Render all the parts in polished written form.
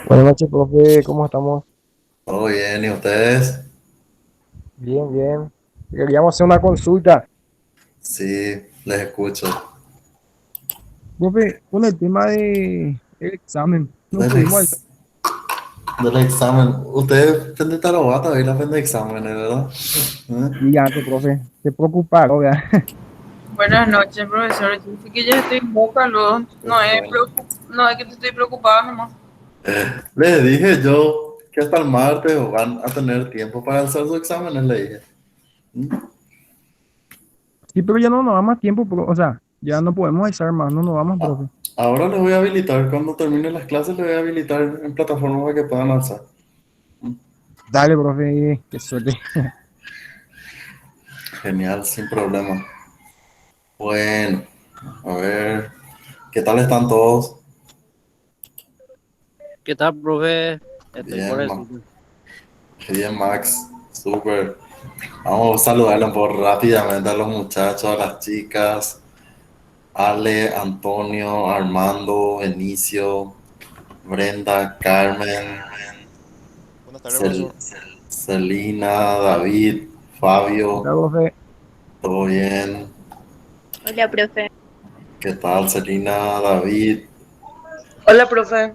Buenas noches, profe, ¿cómo estamos? Todo bien, ¿y ustedes? Bien, bien. Queríamos hacer una consulta. Sí, les escucho. Profe, con el tema de el examen, no Del, pudimos hacer. ex- del examen. Ustedes tienen tarobata hoy la de exámenes, ¿verdad? ¿Eh? Y antes, profe, se preocuparon, ¿verdad? Buenas noches, profesor. Yo sé que ya estoy en boca, luego. No es que te estoy preocupada nomás. Les dije yo que hasta el martes van a tener tiempo para hacer sus exámenes, le dije. ¿Mm? Sí, pero ya no nos da más tiempo, o sea, ya no podemos hacer más, no nos da más, Ah, profe. ahora les voy a habilitar, cuando termine las clases, les voy a habilitar en plataforma para que puedan alzar. Dale, profe, qué suerte. Genial, sin problema. Bueno, a ver, ¿qué tal están todos? ¿Qué tal, profe? Estoy por Bien, decirlo. bien, Max. Súper. Vamos a saludarle un poco rápidamente a los muchachos, a las chicas. Ale, Antonio, Armando, Benicio, Brenda, Carmen, Buenas tardes, Cel- profesor. Celina, David, ¿Qué Fabio. tal, profe? ¿Todo bien? Hola, profe. ¿Qué tal, Celina, David? Hola, profe.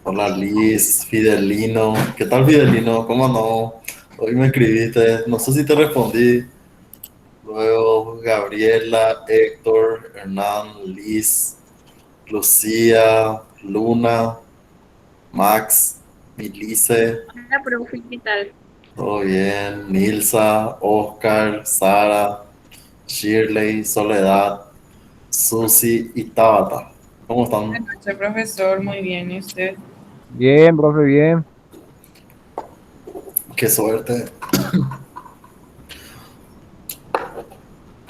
Hola, Liz, Fidelino. ¿Qué tal, Fidelino? ¿Cómo no? Hoy me escribiste, no sé si te respondí. Luego, Gabriela, Héctor, Hernán, Liz. Lucía, Luna, Max, Milice, Hola, profe, ¿qué tal? todo bien, Nilsa, Oscar, Sara, Shirley, Soledad, Susi y Tabata. ¿Cómo están? Buenas noches, profesor. Muy bien, ¿y usted? Bien, profe, bien. Qué suerte.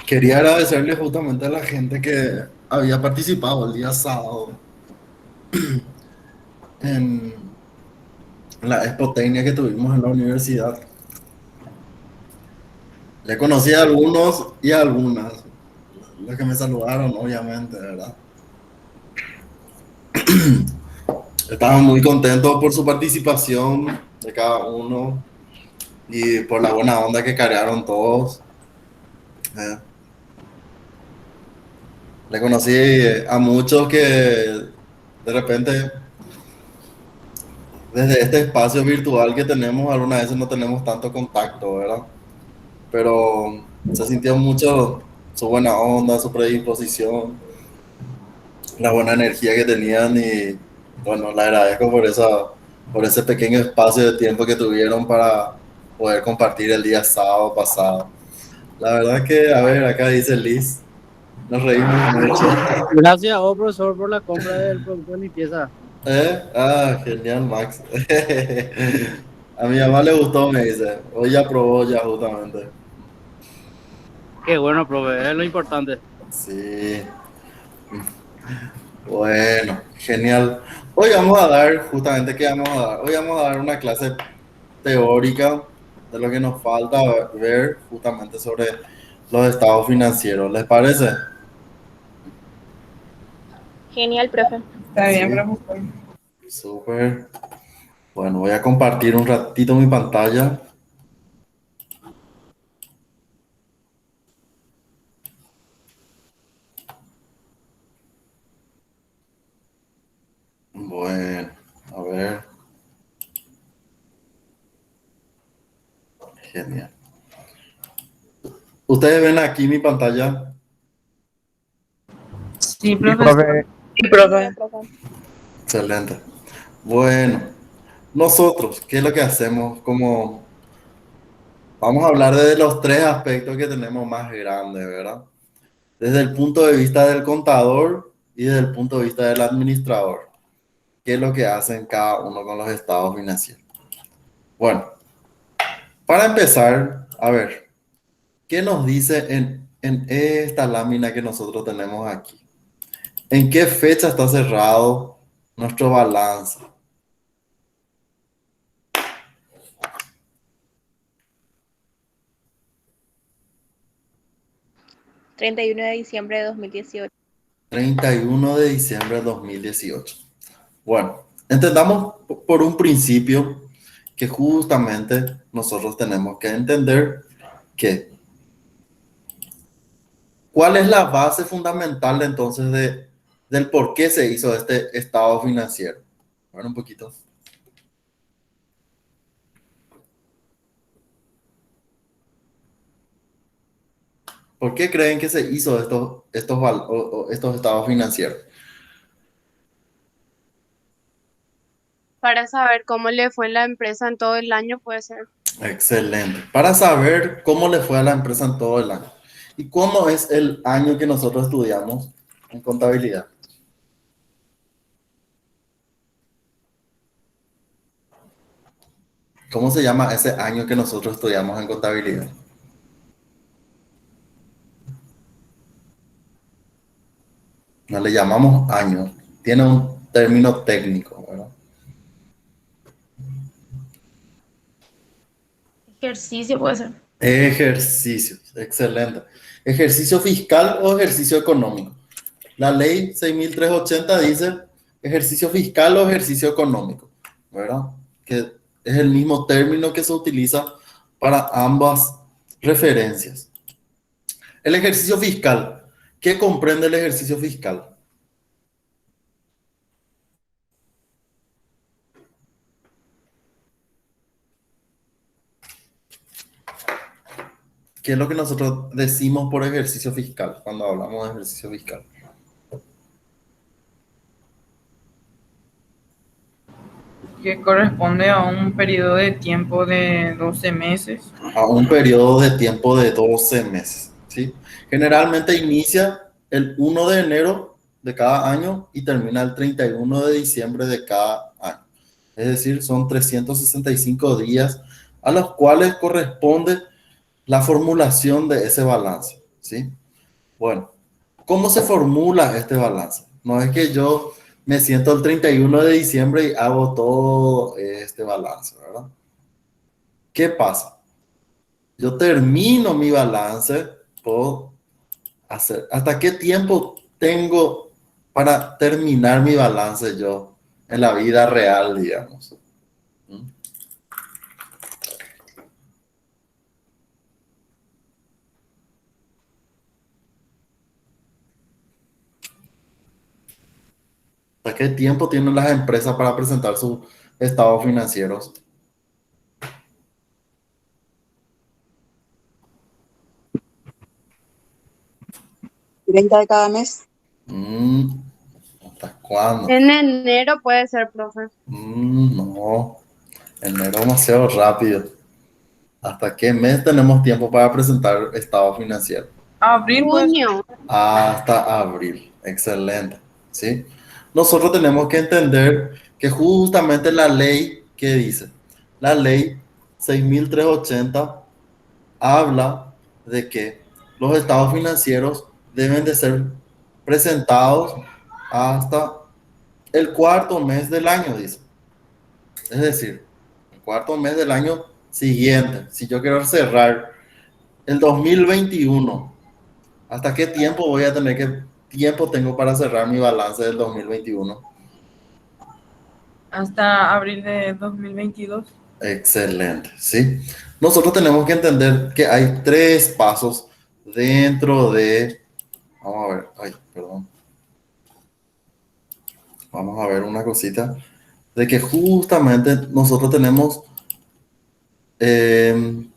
Quería agradecerle justamente a la gente que había participado el día sábado en la expotecnia que tuvimos en la universidad. Le conocí a algunos y a algunas, los que me saludaron, obviamente, ¿verdad? Estaba muy contento por su participación de cada uno y por la buena onda que cargaron todos. Eh, Le conocí a muchos que de repente desde este espacio virtual que tenemos algunas veces no tenemos tanto contacto, ¿verdad? Pero se sintió mucho su buena onda, su predisposición, la buena energía que tenían y bueno, le agradezco por por ese pequeño espacio de tiempo que tuvieron para poder compartir el día sábado pasado. La verdad que, a ver, acá dice Liz, nos reímos mucho. Gracias a vos, profesor, por la compra del producto de limpieza. ¿Eh? Ah, genial, Max. A mi mamá le gustó, me dice. Hoy ya probó ya justamente. Qué bueno, profe, es lo importante. Sí, bueno, genial. Hoy vamos a dar, justamente, ¿qué vamos a dar? Hoy vamos a dar una clase teórica de lo que nos falta ver justamente sobre los estados financieros. ¿Les parece? Genial, profe. Está bien, Sí, profesor. súper. Bueno, voy a compartir un ratito mi pantalla. Bueno, a ver, genial. Ustedes ven aquí mi pantalla. Sí, Sí, profesor. profe. Sí, Sí, bien, profe. profe. Excelente. Bueno, nosotros, ¿qué es lo que hacemos? Como vamos a hablar de los tres aspectos que tenemos más grandes, ¿verdad? Desde el punto de vista del contador y desde el punto de vista del administrador. ¿Qué es lo que hacen cada uno con los estados financieros? Bueno, para empezar, a ver, ¿qué nos dice en esta lámina que nosotros tenemos aquí? ¿En qué fecha está cerrado nuestro balance? 31 de diciembre de 2018. 31 de diciembre de 2018. Bueno. Entendamos por un principio que justamente nosotros tenemos que entender que cuál es la base fundamental entonces del por qué se hizo este estado financiero. Bueno, un poquito. ¿Por qué creen que se hizo estos estados financieros? Para saber cómo le fue la empresa en todo el año, puede ser. Excelente. Para saber cómo le fue a la empresa en todo el año. ¿Y cómo es el año que nosotros estudiamos en contabilidad? ¿Cómo se llama ese año que nosotros estudiamos en contabilidad? No le llamamos año. Tiene un término técnico, ¿verdad? Ejercicio puede ser. Ejercicios. Excelente. ¿Ejercicio fiscal o ejercicio económico? La ley 6.380 dice ejercicio fiscal o ejercicio económico, ¿verdad? Que es el mismo término que se utiliza para ambas referencias. El ejercicio fiscal. ¿Qué comprende el ejercicio fiscal? ¿Qué es lo que nosotros decimos por ejercicio fiscal cuando hablamos de ejercicio fiscal? Que corresponde a un periodo de tiempo de 12 meses. A un periodo de tiempo de 12 meses, ¿sí? Generalmente inicia el 1 de enero de cada año y termina el 31 de diciembre de cada año. Es decir, son 365 días a los cuales corresponde la formulación de ese balance, ¿sí? Bueno, ¿cómo se formula este balance? No es que yo me siento el 31 de diciembre y hago todo este balance, ¿verdad? ¿Qué pasa? Yo termino mi balance, puedo hacer, ¿hasta qué tiempo tengo para terminar mi balance yo en la vida real, digamos? ¿Mm? ¿Hasta qué tiempo tienen las empresas para presentar sus estados financieros? 30 de cada mes. ¿Hasta cuándo? En enero puede ser, profe. No, enero demasiado rápido. ¿Hasta qué mes tenemos tiempo para presentar estado financiero? Abril, pues. Junio. Hasta abril. Excelente. ¿Sí? Nosotros tenemos que entender que justamente la ley, ¿qué dice? La ley 6.380 habla de que los estados financieros deben de ser presentados hasta el cuarto mes del año, dice. Es decir, el cuarto mes del año siguiente. Si yo quiero cerrar el 2021, ¿hasta qué tiempo voy a tener tiempo tengo para cerrar mi balance del 2021? Hasta abril de 2022. Excelente, ¿sí? Nosotros tenemos que entender que hay 3 pasos dentro de... Vamos a ver, ay, perdón. Vamos a ver una cosita. De que justamente nosotros tenemos 3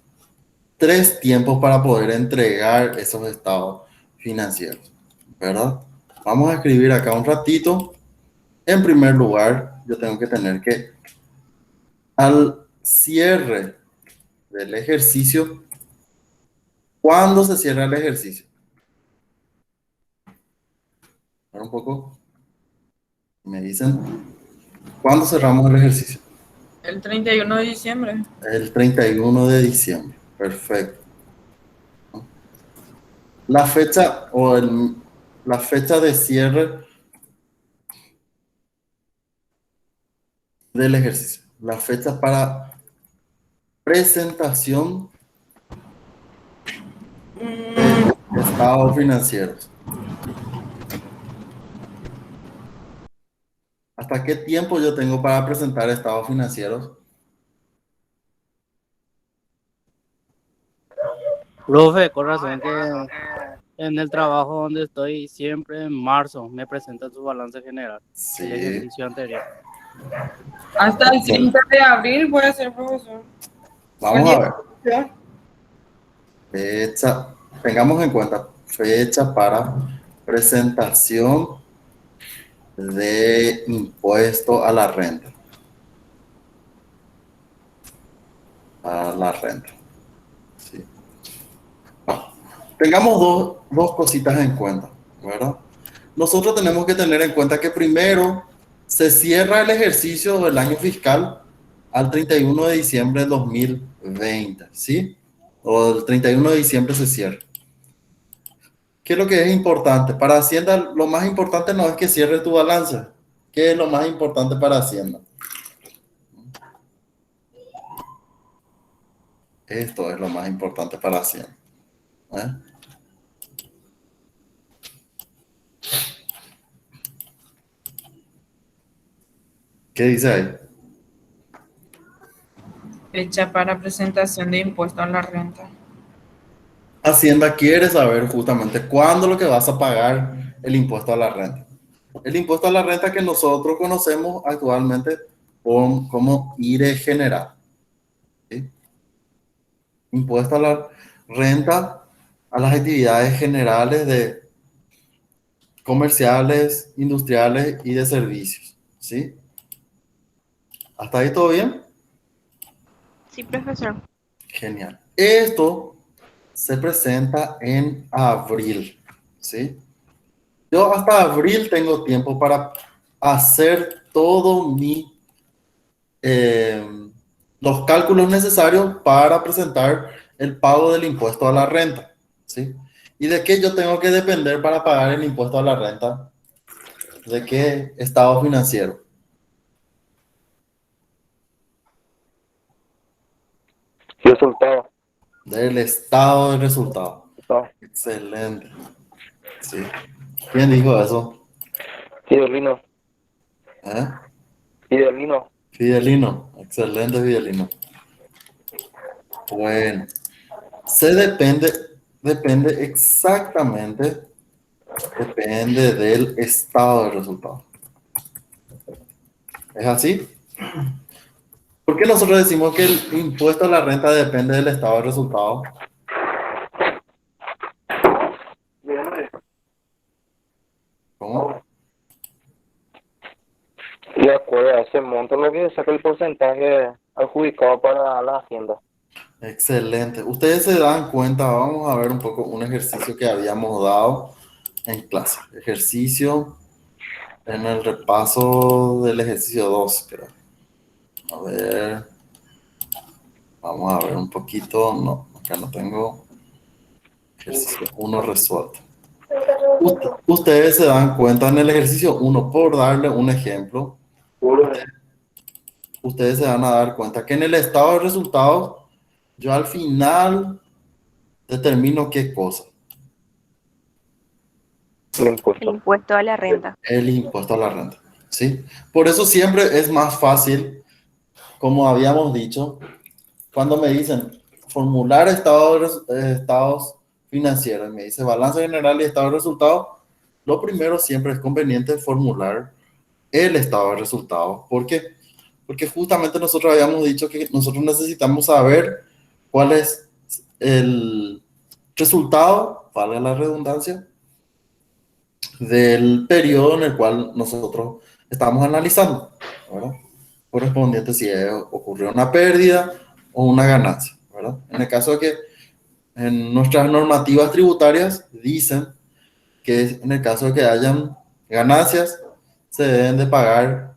tiempos para poder entregar esos estados financieros, ¿verdad? Vamos a escribir acá un ratito. En primer lugar, yo tengo que tener que, al cierre del ejercicio, ¿cuándo se cierra el ejercicio? Ahora un poco, me dicen, ¿cuándo cerramos el ejercicio? El 31 de diciembre. El 31 de diciembre. Perfecto. La fecha la fecha de cierre del ejercicio. La fecha para presentación de estados financieros. ¿hasta qué tiempo yo tengo para presentar estados financieros? Profe, con razón que en el trabajo donde estoy siempre en marzo me presenta su balance general del Sí, ejercicio anterior. Hasta el excelente. 30 de abril puede ser, profesor. Vamos a ver. Fecha, tengamos en cuenta, fecha para presentación de impuesto a la renta. A la renta. Sí. Tengamos dos cositas en cuenta, ¿verdad? Nosotros tenemos que tener en cuenta que primero se cierra el ejercicio del año fiscal al 31 de diciembre de 2020, ¿sí? O el 31 de diciembre se cierra. ¿Qué es lo que es importante? Para Hacienda, lo más importante no es que cierre tu balance. ¿Qué es lo más importante para Hacienda? Esto es lo más importante para Hacienda. ¿Eh? ¿Qué dice ahí? Fecha para presentación de impuesto a la renta. Hacienda quiere saber justamente cuándo es lo que vas a pagar el impuesto a la renta. El impuesto a la renta que nosotros conocemos actualmente como IRE general. ¿Sí? Impuesto a la renta a las actividades generales de comerciales, industriales y de servicios. ¿Sí? ¿Hasta ahí todo bien? Sí, profesor. Genial. Esto se presenta en abril. ¿Sí? Yo hasta abril tengo tiempo para hacer todo los cálculos necesarios para presentar el pago del impuesto a la renta, ¿sí? ¿Y de qué yo tengo que depender para pagar el impuesto a la renta? ¿De qué estado financiero? Resultado. Del estado de resultado. Excelente. Sí. ¿Quién dijo eso? Fidelino. ¿Eh? Fidelino. Fidelino. Excelente, Fidelino. Bueno, depende exactamente, depende del estado de resultado. ¿Es así? ¿Por qué nosotros decimos que el impuesto a la renta depende del estado de resultado? ¿Cómo? De acuerdo a ese monto, lo que saca el porcentaje adjudicado para la hacienda. Excelente. Ustedes se dan cuenta, vamos a ver un poco un ejercicio que habíamos dado en clase. Ejercicio en el repaso del ejercicio 2, creo. A ver. Vamos a ver un poquito. No, acá no tengo. Ejercicio 1 resuelto. Ustedes se dan cuenta en el ejercicio 1, por darle un ejemplo, ustedes se van a dar cuenta que en el estado de resultados, yo al final determino qué cosa. El El impuesto. impuesto a la renta. El impuesto a la renta. ¿Sí? Por eso siempre es más fácil, como habíamos dicho, cuando me dicen formular estados financieros, me dice balance general y estado de resultados, lo primero siempre es conveniente formular el estado de resultados. ¿Por qué? Porque justamente nosotros habíamos dicho que nosotros necesitamos saber cuál es el resultado, vale la redundancia, del periodo en el cual nosotros estamos analizando, ¿verdad? Correspondiente si ocurrió una pérdida o una ganancia, ¿verdad? En el caso de que en nuestras normativas tributarias dicen que en el caso de que hayan ganancias, se deben de pagar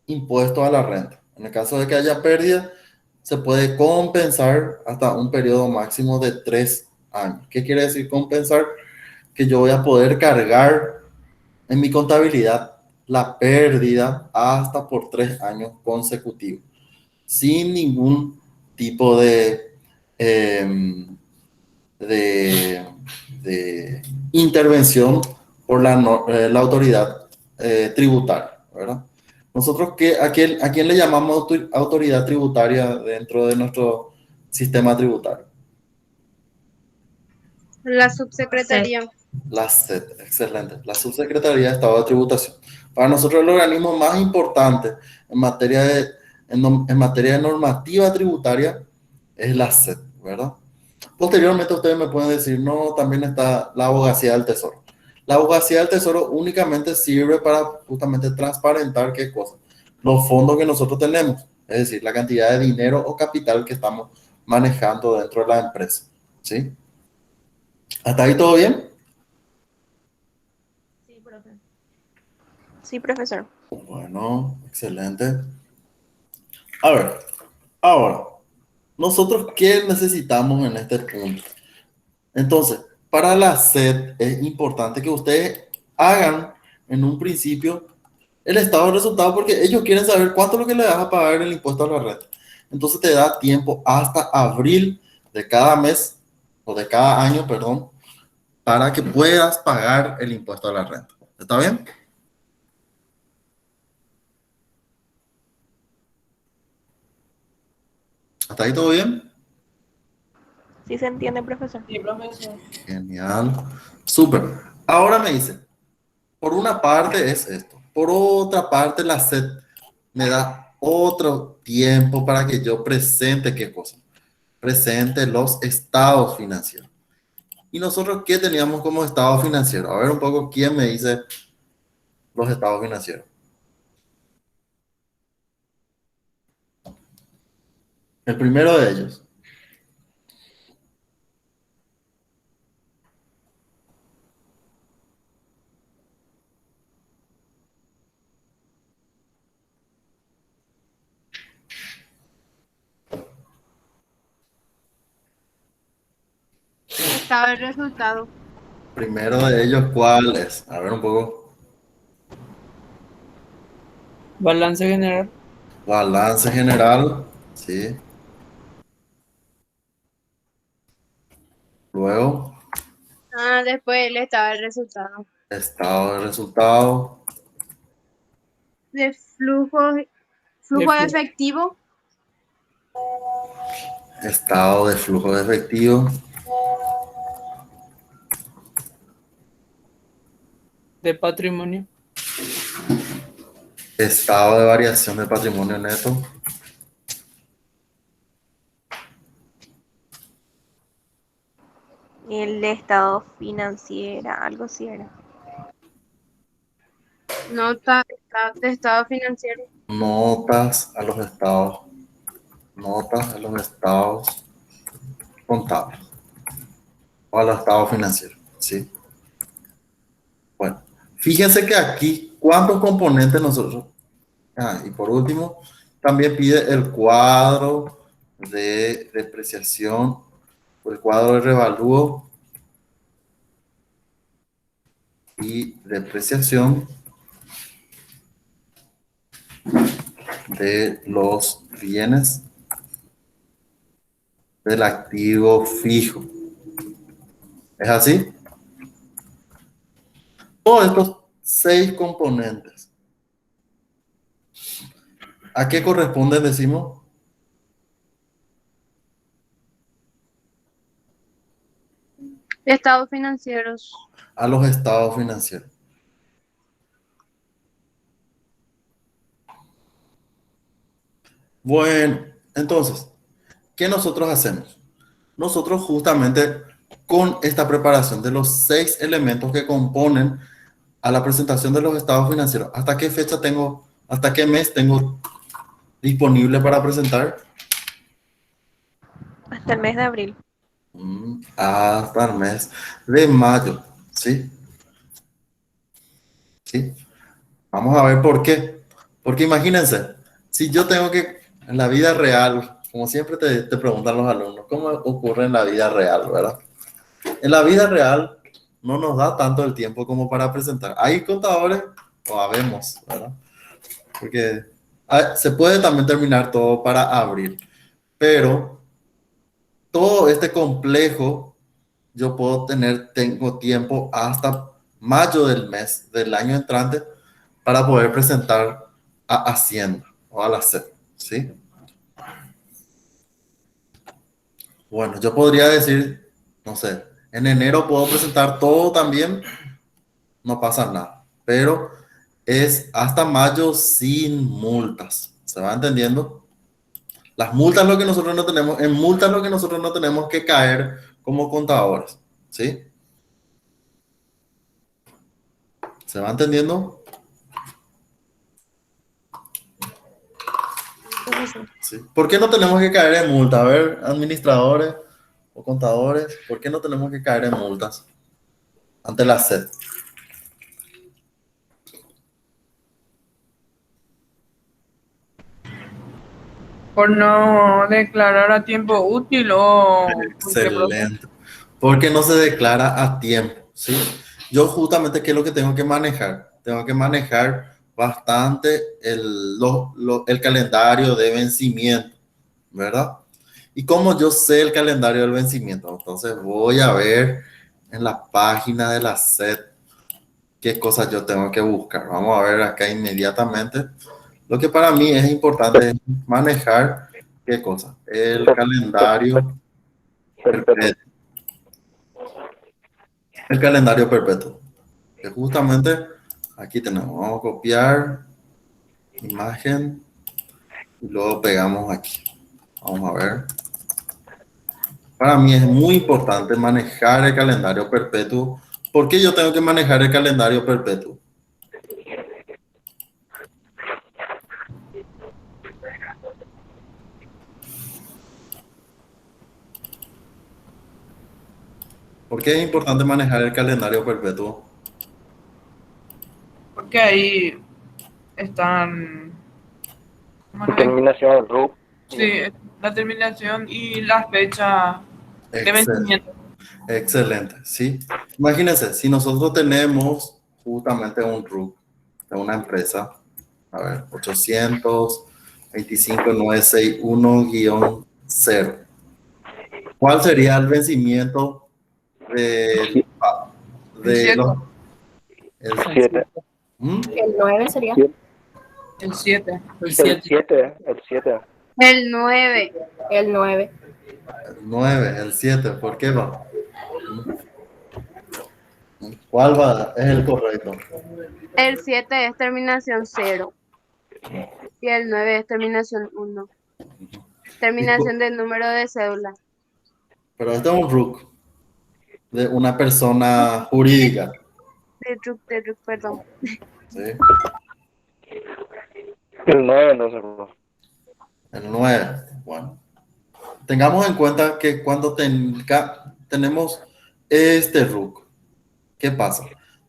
impuestos a la renta. En el caso de que haya pérdida, se puede compensar hasta un periodo máximo de 3 años. ¿Qué quiere decir compensar? Que yo voy a poder cargar en mi contabilidad la pérdida hasta por 3 años consecutivos, sin ningún tipo em, de, de intervención por la autoridad tributaria, ¿verdad? Nosotros, ¿a quién le llamamos autoridad tributaria dentro de nuestro sistema tributario? La subsecretaría. La SET, excelente. La Subsecretaría de Estado de Tributación. Para nosotros el organismo más importante en materia en materia de normativa tributaria es la SET, ¿verdad? Posteriormente ustedes me pueden decir, no, también está la Abogacía del Tesoro. La Abogacía del Tesoro únicamente sirve para justamente transparentar qué cosa, los fondos que nosotros tenemos, es decir, la cantidad de dinero o capital que estamos manejando dentro de la empresa, ¿sí? ¿Hasta ahí todo bien? Sí, profesor. Bueno, excelente. A ver, ahora, nosotros qué necesitamos en este punto. Entonces, para la SED es importante que ustedes hagan en un principio el estado de resultados porque ellos quieren saber cuánto es lo que le vas a pagar el impuesto a la renta. Entonces te da tiempo hasta abril de cada mes o de cada año, perdón, para que puedas pagar el impuesto a la renta. ¿Está bien? ¿Hasta ahí todo bien? Sí se entiende, profesor. Sí, profesor. Genial. Súper. Ahora me dice, por una parte es esto. Por otra parte, la SED me da otro tiempo para que yo presente qué cosa. Presente los estados financieros. ¿Y nosotros qué teníamos como estado financiero? A ver un poco quién me dice los estados financieros. El primero de ellos. Estaba el resultado. Primero de ellos, ¿cuál es? A ver un poco. Balance general. Balance general. Sí. Luego, Ah, después él estaba el resultado. estado de resultado. De flujo de efectivo. Estado de flujo de efectivo. De patrimonio. Estado de variación de patrimonio neto. El estado financiero, algo así era. Nota de estado financiero. Notas a los estados. Notas a los estados contables. O a los estados financieros. ¿Sí? Bueno, fíjense que aquí, ¿cuántos componentes nosotros? Ah, y por último, también pide el cuadro de depreciación, o el cuadro de revalúo y depreciación de los bienes del activo fijo. ¿Es así? Todos estos 6 componentes. ¿A qué corresponden, decimos? Estados financieros. A los estados financieros. Bueno, entonces, ¿qué nosotros hacemos? Nosotros justamente con esta preparación de los 6 elementos que componen a la presentación de los estados financieros, ¿hasta qué fecha tengo, hasta qué mes tengo disponible para presentar? Hasta el mes de abril. Hasta el mes de mayo, ¿sí? ¿Sí? Vamos a ver por qué. Porque imagínense, si yo tengo que, en la vida real, como siempre te preguntan los alumnos, ¿cómo ocurre en la vida real, verdad? En la vida real no nos da tanto el tiempo como para presentar. Hay contadores, o habemos, ¿verdad? Porque se puede también terminar todo para abril, pero todo este complejo yo puedo tengo tiempo hasta mayo del mes del año entrante para poder presentar a Hacienda o a la SED, ¿sí? Bueno, yo podría decir, no sé, en enero puedo presentar todo también, no pasa nada, pero es hasta mayo sin multas. ¿Se va entendiendo? Las multas es lo que nosotros no tenemos, en multas es lo que nosotros no tenemos que caer como contadores, ¿sí? ¿Se va entendiendo? Sí. ¿Por qué no tenemos que caer en multa? A ver, administradores o contadores, ¿por qué no tenemos que caer en multas ante la SED? Por no declarar a tiempo útil o porque Excelente. Porque no se declara a tiempo, ¿sí? Yo justamente, ¿qué es lo que tengo que manejar? Tengo que manejar bastante el calendario de vencimiento, ¿verdad? Y como yo sé el calendario del vencimiento, entonces voy a ver en la página de la SED qué cosas yo tengo que buscar. Vamos a ver acá inmediatamente. Lo que para mí es importante es manejar qué cosa. El calendario perpetuo. El calendario perpetuo. Que justamente aquí tenemos. Vamos a copiar imagen y luego pegamos aquí. Vamos a ver. Para mí es muy importante manejar el calendario perpetuo. ¿Por qué yo tengo que manejar el calendario perpetuo? ¿Por qué es importante manejar el calendario perpetuo? porque ahí están ¿cómo le ven? Terminación del RUC. Sí, la terminación y la fecha de Excelente. vencimiento. Excelente, ¿sí? Imagínense, si nosotros tenemos justamente un RUC de una empresa, a ver, 825.961-0. ¿Cuál sería el vencimiento de, de los... El, El 7. ¿Mm? El 9 sería. El 7. El El 7. 7. El 7. El 9. El 9. El 9, el 7, ¿por qué va? ¿Cuál va? Es el correcto. El 7 es terminación 0. Y el 9 es terminación 1. Terminación del número de cédula. Pero este es un RUC de una persona jurídica, De RUC, perdón. ¿sí? El 9 entonces, bro. El 9, bueno. Tengamos en cuenta que cuando tenemos este RUC, ¿qué pasa?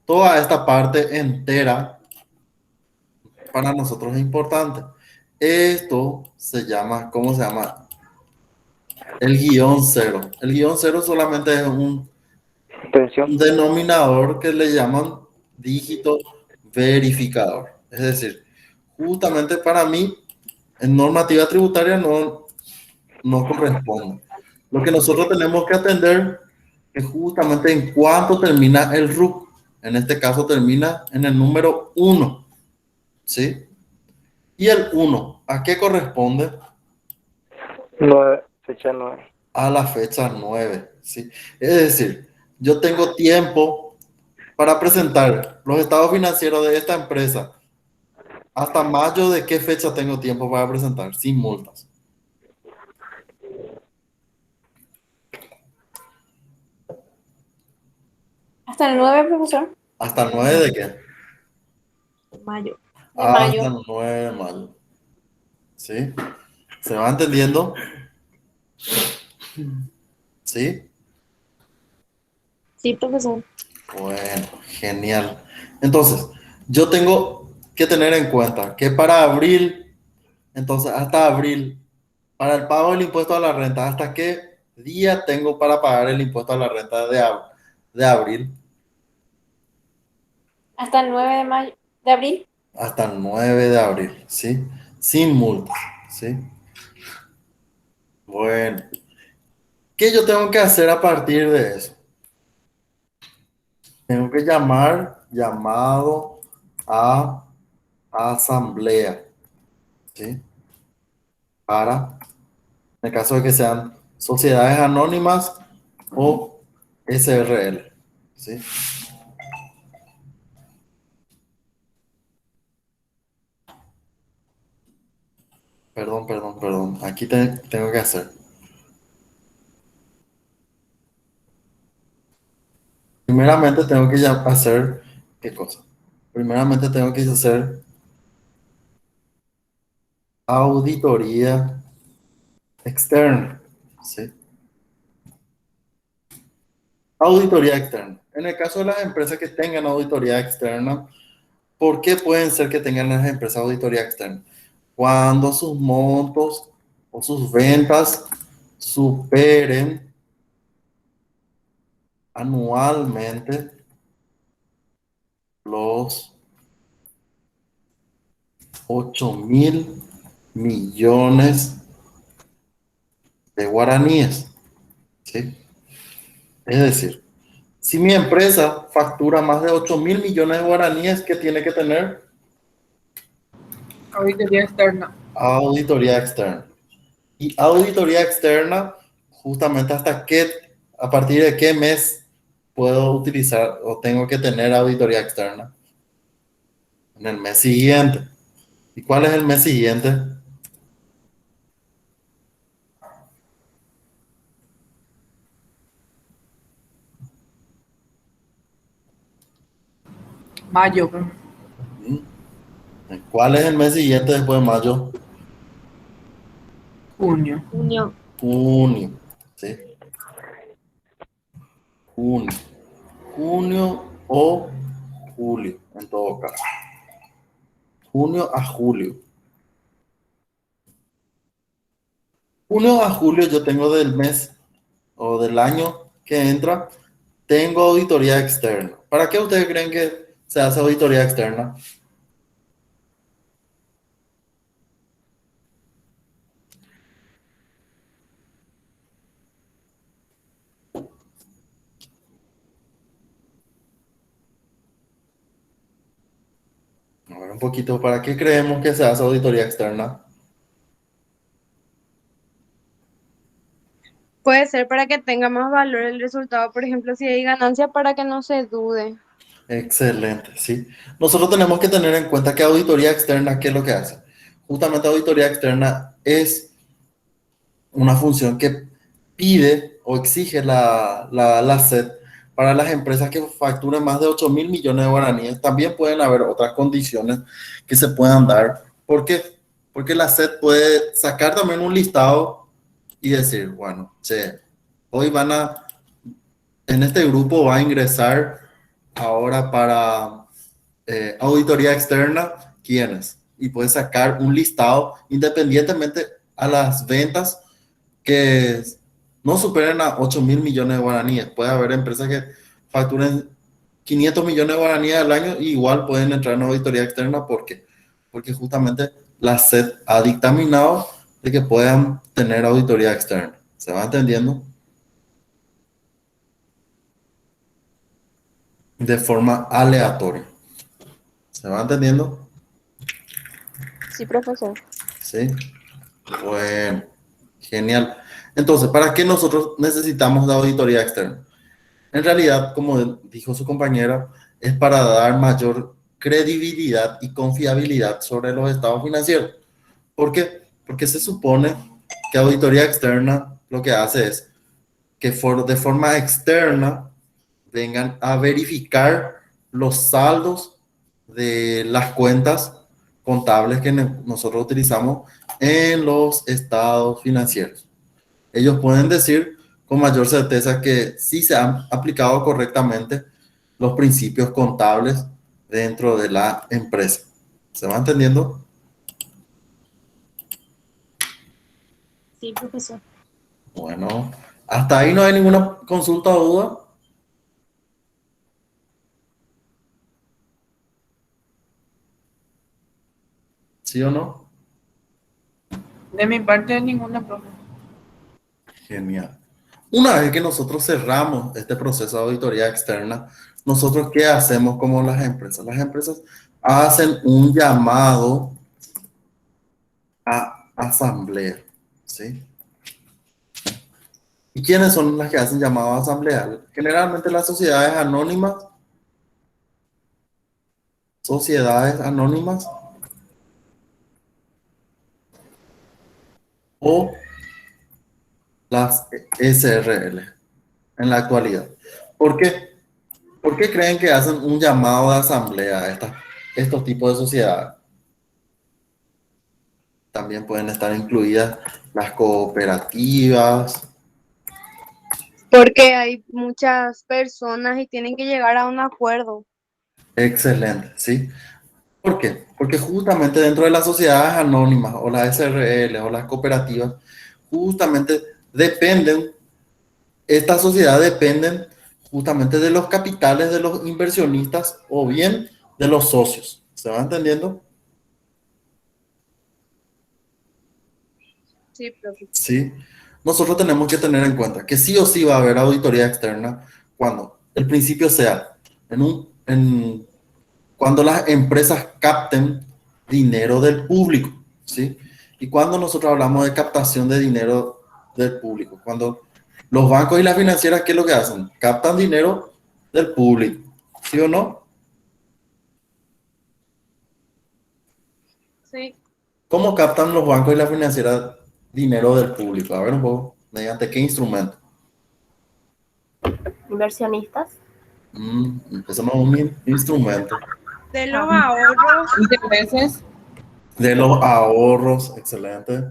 Toda esta parte entera para nosotros es importante. Esto se llama, ¿cómo se llama? El guión cero. El guión cero solamente es un Atención. denominador que le llaman dígito verificador. Es decir, justamente para mí, en normativa tributaria no corresponde. Lo que nosotros tenemos que atender es justamente en cuánto termina el RUC. En este caso termina en el número 1, ¿sí? Y el 1, ¿a qué corresponde? 9. Fecha 9. A la fecha 9, ¿sí? Es decir, yo tengo tiempo para presentar los estados financieros de esta empresa. ¿Hasta mayo de qué fecha tengo tiempo para presentar? Sin multas. ¿Hasta el 9, profesor? ¿Hasta el 9 de qué? Mayo. De Hasta mayo. el 9 de mayo. ¿Sí? ¿Se va entendiendo? ¿Sí? Sí, profesor. Bueno, genial. Entonces, yo tengo que tener en cuenta que para abril, entonces hasta abril, para el pago del impuesto a la renta, ¿hasta qué día tengo para pagar el impuesto a la renta de abril? Hasta el 9 de mayo. ¿De abril? Hasta el 9 de abril, ¿sí? Sin multa, ¿sí? Bueno, ¿qué yo tengo que hacer a partir de eso? Tengo que llamado a asamblea, ¿sí? Para, en el caso de que sean sociedades anónimas o SRL, ¿sí? Perdón. Aquí tengo que hacer. Primeramente tengo que hacer, ¿qué cosa? Primeramente tengo que hacer auditoría externa, ¿sí? Auditoría externa. En el caso de las empresas que tengan auditoría externa, ¿por qué pueden ser que tengan las empresas auditoría externa? Cuando sus montos o sus ventas superen anualmente los 8.000 millones de guaraníes, ¿sí? Es decir, si mi empresa factura más de 8.000 millones de guaraníes, ¿qué tiene que tener? Auditoría externa. Auditoría externa. Y auditoría externa, justamente a partir de qué mes puedo utilizar o tengo que tener auditoría externa. En el mes siguiente. ¿Y cuál es el mes siguiente? Mayo, bro. ¿Mm? ¿Cuál es el mes siguiente después de mayo? Junio. Junio. Junio. ¿Sí? Junio. Junio o julio, en todo caso. Junio a julio. Junio a julio yo tengo del mes o del año que entra, tengo auditoría externa. ¿Para qué ustedes creen que se hace auditoría externa? A ver un poquito, ¿para qué creemos que se hace auditoría externa? Puede ser para que tenga más valor el resultado, por ejemplo, si hay ganancia, para que no se dude. Excelente, sí. Nosotros tenemos que tener en cuenta que auditoría externa, ¿qué es lo que hace? Justamente auditoría externa es una función que pide o exige la SED para las empresas que facturen más de 8.000 millones de guaraníes. También pueden haber otras condiciones que se puedan dar. ¿Por qué? Porque la SED puede sacar también un listado y decir, bueno, che, hoy en este grupo va a ingresar ahora para auditoría externa, ¿quiénes? Y puede sacar un listado independientemente a las ventas que no superen a 8.000 millones de guaraníes. Puede haber empresas que facturen 500 millones de guaraníes al año y igual pueden entrar en auditoría externa. ¿Por qué? Porque justamente la SED ha dictaminado de que puedan tener auditoría externa. ¿Se va entendiendo? De forma aleatoria. ¿Se va entendiendo? Sí, profesor. Sí. Bueno, genial. Entonces, ¿para qué nosotros necesitamos la auditoría externa? En realidad, como dijo su compañera, es para dar mayor credibilidad y confiabilidad sobre los estados financieros. ¿Por qué? Porque se supone que auditoría externa lo que hace es que de forma externa vengan a verificar los saldos de las cuentas contables que nosotros utilizamos en los estados financieros. Ellos pueden decir con mayor certeza que sí se han aplicado correctamente los principios contables dentro de la empresa. ¿Se va entendiendo? Sí, profesor. Bueno, hasta ahí no hay ninguna consulta o duda. ¿Sí o no? De mi parte, ninguna, profe. Genial. Una vez que nosotros cerramos este proceso de auditoría externa, nosotros ¿qué hacemos como las empresas? Las empresas hacen un llamado a asamblea, ¿sí? ¿Y quiénes son las que hacen llamado a asamblea? Generalmente las sociedades anónimas o las SRL en la actualidad. ¿Por qué? ¿Por qué creen que hacen un llamado de asamblea a estos tipos de sociedades? También pueden estar incluidas las cooperativas. Porque hay muchas personas y tienen que llegar a un acuerdo. Excelente, ¿sí? ¿Por qué? Porque justamente dentro de las sociedades anónimas o las SRL o las cooperativas, justamente estas sociedades dependen justamente de los capitales de los inversionistas o bien de los socios. ¿Se va entendiendo? Sí, profe. Sí. Nosotros tenemos que tener en cuenta que sí o sí va a haber auditoría externa cuando el principio sea cuando las empresas capten dinero del público, ¿sí? Y cuando nosotros hablamos de captación de dinero del público, cuando los bancos y las financieras, ¿qué es lo que hacen? Captan dinero del público, ¿sí o no? Sí. ¿Cómo captan los bancos y las financieras dinero del público? A ver un poco, ¿mediante qué instrumento? Inversionistas. Eso no es un instrumento. De los ahorros. Intereses. De los ahorros, excelente.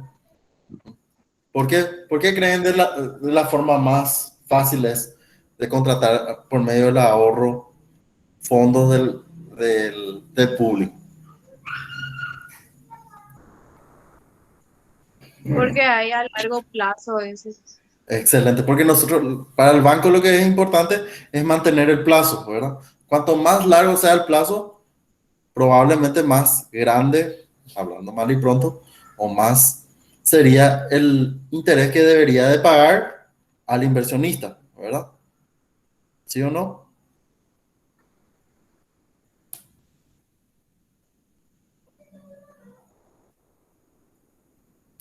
¿Por qué creen de la forma más fácil es de contratar por medio del ahorro fondos del público? Porque hay a largo plazo ese. Excelente, porque para el banco lo que es importante es mantener el plazo, ¿verdad? Cuanto más largo sea el plazo, probablemente más grande, hablando mal y pronto, o más sería el interés que debería de pagar al inversionista, ¿verdad? ¿Sí o no?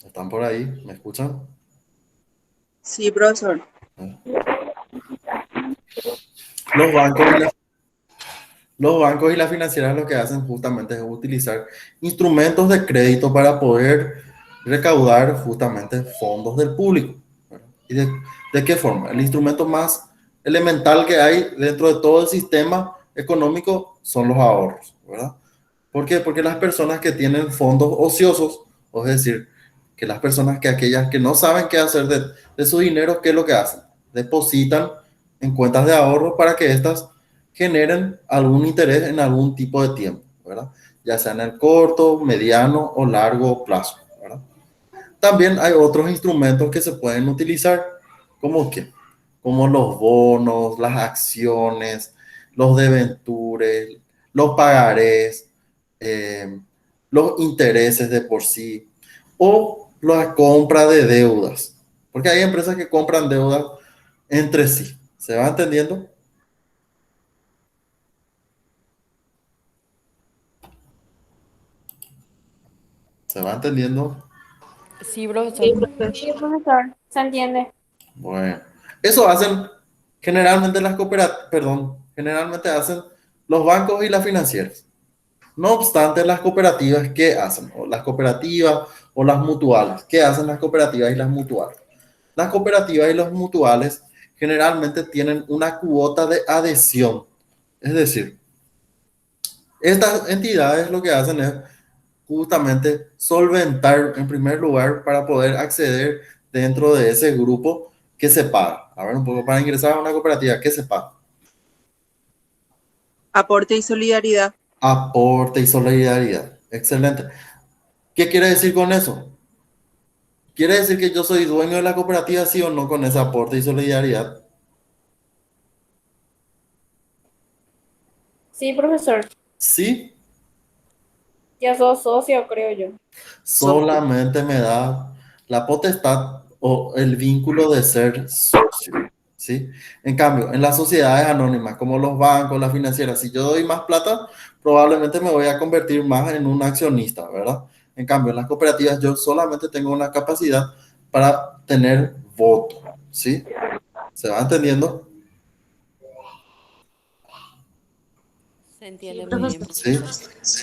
¿Están por ahí? ¿Me escuchan? Sí, profesor. Los bancos los bancos y las financieras lo que hacen justamente es utilizar instrumentos de crédito para poder recaudar justamente fondos del público, ¿verdad? ¿Y de qué forma? El instrumento más elemental que hay dentro de todo el sistema económico son los ahorros, ¿verdad? ¿Por qué? Porque las personas que tienen fondos ociosos, es decir, que las personas aquellas que no saben qué hacer de su dinero, ¿qué es lo que hacen? Depositan en cuentas de ahorro para que éstas generen algún interés en algún tipo de tiempo, ¿verdad? Ya sea en el corto, mediano o largo plazo, ¿verdad? También hay otros instrumentos que se pueden utilizar, como que, como los bonos, las acciones, los debentures, los pagarés, eh, los intereses de por sí, o la compra de deudas, porque hay empresas que compran deudas entre sí. ¿Se va entendiendo? ¿Se va entendiendo? Sí, profesor. Sí, profesor. ¿Se entiende? Bueno, eso hacen generalmente generalmente hacen los bancos y las financieras. No obstante, las cooperativas, ¿qué hacen? O las cooperativas o las mutuales. ¿Qué hacen las cooperativas y las mutuales? Las cooperativas y los mutuales generalmente tienen una cuota de adhesión. Es decir, estas entidades lo que hacen es justamente solventar en primer lugar para poder acceder dentro de ese grupo que se paga. A ver, un poco para ingresar a una cooperativa, ¿qué se paga? Aporte y solidaridad. Aporte y solidaridad. Excelente. ¿Qué quiere decir con eso? ¿Quiere decir que yo soy dueño de la cooperativa, sí o no, con ese aporte y solidaridad? Sí, profesor. Sí, Ya sos socio, creo yo. solamente me da la potestad o el vínculo de ser socio. ¿sí? En cambio, en las sociedades anónimas, como los bancos, las financieras, si yo doy más plata, probablemente me voy a convertir más en un accionista, ¿verdad? En cambio, en las cooperativas yo solamente tengo una capacidad para tener voto, ¿sí? ¿Se va entendiendo? Se entiende muy bien. ¿Sí?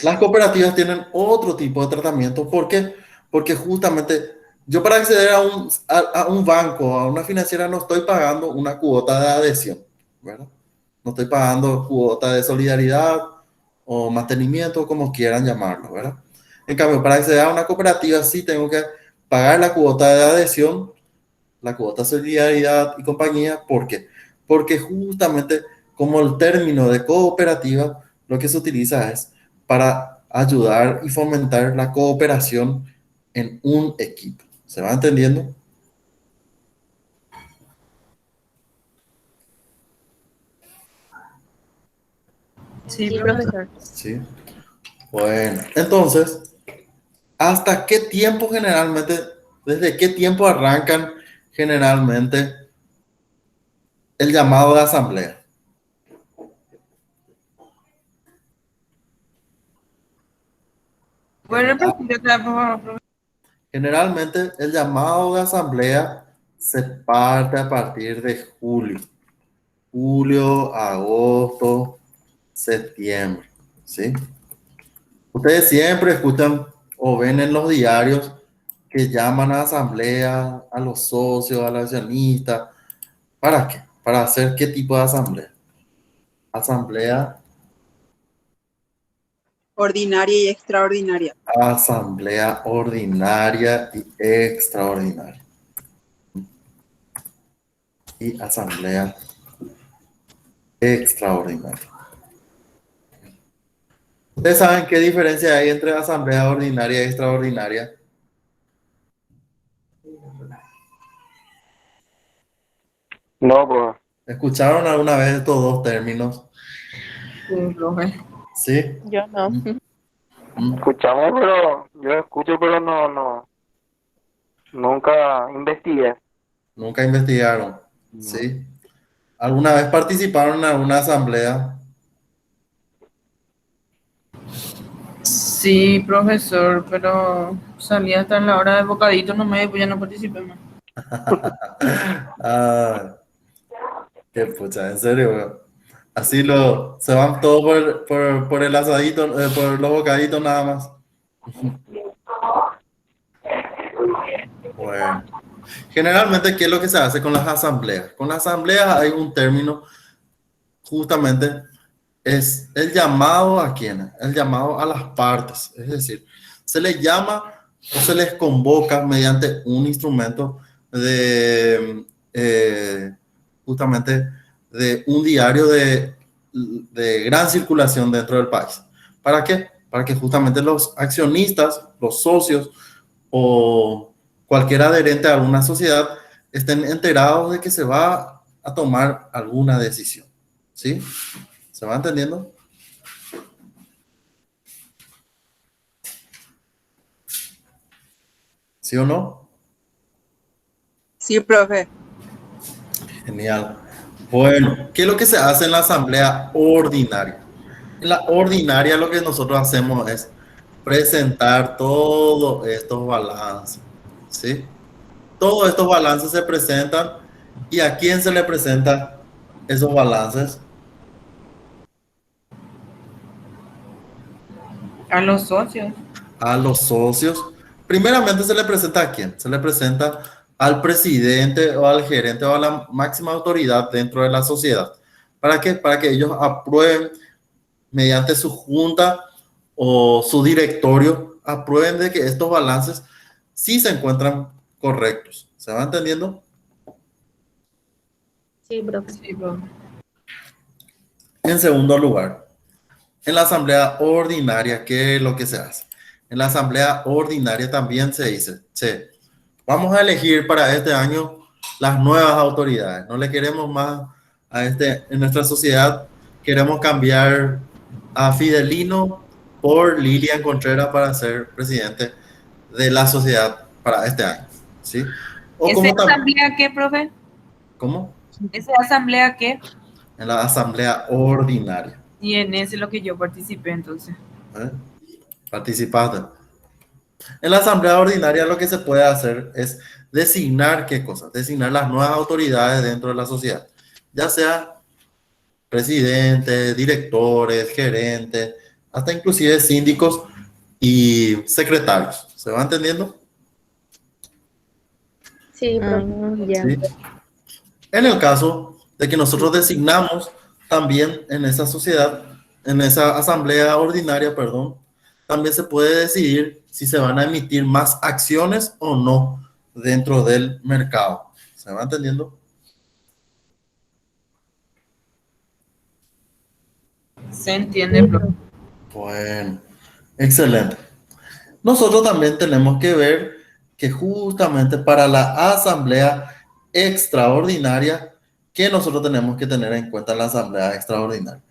Las cooperativas tienen otro tipo de tratamiento. ¿Por qué? Porque justamente yo para acceder a un banco, a una financiera, no estoy pagando una cuota de adhesión, ¿verdad? No estoy pagando cuota de solidaridad o mantenimiento, como quieran llamarlo, ¿verdad? En cambio, para acceder a una cooperativa sí tengo que pagar la cuota de adhesión, la cuota de solidaridad y compañía. ¿Por qué? Porque justamente como el término de cooperativa, lo que se utiliza es para ayudar y fomentar la cooperación en un equipo. ¿Se va entendiendo? Sí, Sí, profesor. profesor. Sí. Bueno, entonces, ¿hasta qué tiempo generalmente, desde qué tiempo arrancan generalmente el llamado de asamblea? ¿Puede repetir otra vez, por favor, profesor? Generalmente el llamado de asamblea se parte a partir de julio. Julio, agosto, septiembre, ¿sí? Ustedes siempre escuchan o ven en los diarios que llaman a asamblea, a los socios, a los accionistas. ¿Para qué? ¿Para hacer qué tipo de asamblea? Asamblea, Ordinaria y extraordinaria. asamblea ordinaria y extraordinaria. Y asamblea extraordinaria. ¿Ustedes saben qué diferencia hay entre asamblea ordinaria y extraordinaria? No, pues, ¿Escucharon alguna vez estos dos términos? Sí, profe. ¿Sí? Yo no. escuchamos, pero yo escucho, pero nunca investigué. Nunca investigaron. ¿Sí? ¿Alguna vez participaron en alguna asamblea? Sí, profesor, pero salí hasta en la hora del bocadito nomás y pues ya no participé más. Ah, qué pucha, en serio, weón. Así se van todos por el asadito, por los bocaditos nada más. Bueno, generalmente, ¿qué es lo que se hace con las asambleas? Con las asambleas hay un término, justamente, es el llamado a quiénes, el llamado a las partes. Es decir, se les llama o se les convoca mediante un instrumento de, justamente, de un diario de gran circulación dentro del país. ¿Para qué? Para que justamente los accionistas, los socios o cualquier adherente a alguna sociedad estén enterados de que se va a tomar alguna decisión. ¿Sí? ¿Se va entendiendo? ¿Sí o no? Sí, profe. Genial. Bueno, ¿qué es lo que se hace en la asamblea ordinaria? En la ordinaria lo que nosotros hacemos es presentar todos estos balances, ¿sí? Todos estos balances se presentan, ¿y a quién se le presentan esos balances? A los socios. A los socios. Primeramente se le presenta a quién? Se le presenta al presidente o al gerente o a la máxima autoridad dentro de la sociedad. ¿Para qué? Para que ellos aprueben mediante su junta o su directorio, aprueben de que estos balances sí se encuentran correctos. ¿Se va entendiendo? Sí, profe. Sí, profe. En segundo lugar, en la asamblea ordinaria, ¿qué es lo que se hace? En la asamblea ordinaria también se dice, che, vamos a elegir para este año las nuevas autoridades. No le queremos más a en nuestra sociedad, queremos cambiar a Fidelino por Lilian Contreras para ser presidente de la sociedad para este año. ¿Sí? O ¿Esa como también, asamblea qué, profe? ¿cómo? ¿Esa asamblea qué? En la asamblea ordinaria. Y en ese es lo que yo participé entonces. ¿Eh? Participaste. En la asamblea ordinaria lo que se puede hacer es designar qué cosas, designar las nuevas autoridades dentro de la sociedad, ya sea presidentes, directores, gerentes, hasta inclusive síndicos y secretarios. ¿Se va entendiendo? Sí, profe. Ya. ¿Sí? En el caso de que nosotros designamos también en esa sociedad, en esa asamblea ordinaria, perdón, también se puede decidir si se van a emitir más acciones o no dentro del mercado. ¿Se va entendiendo? Se entiende, profe. Bueno, excelente. Nosotros también tenemos que ver que justamente para la asamblea extraordinaria, que nosotros tenemos que tener en cuenta en la asamblea extraordinaria.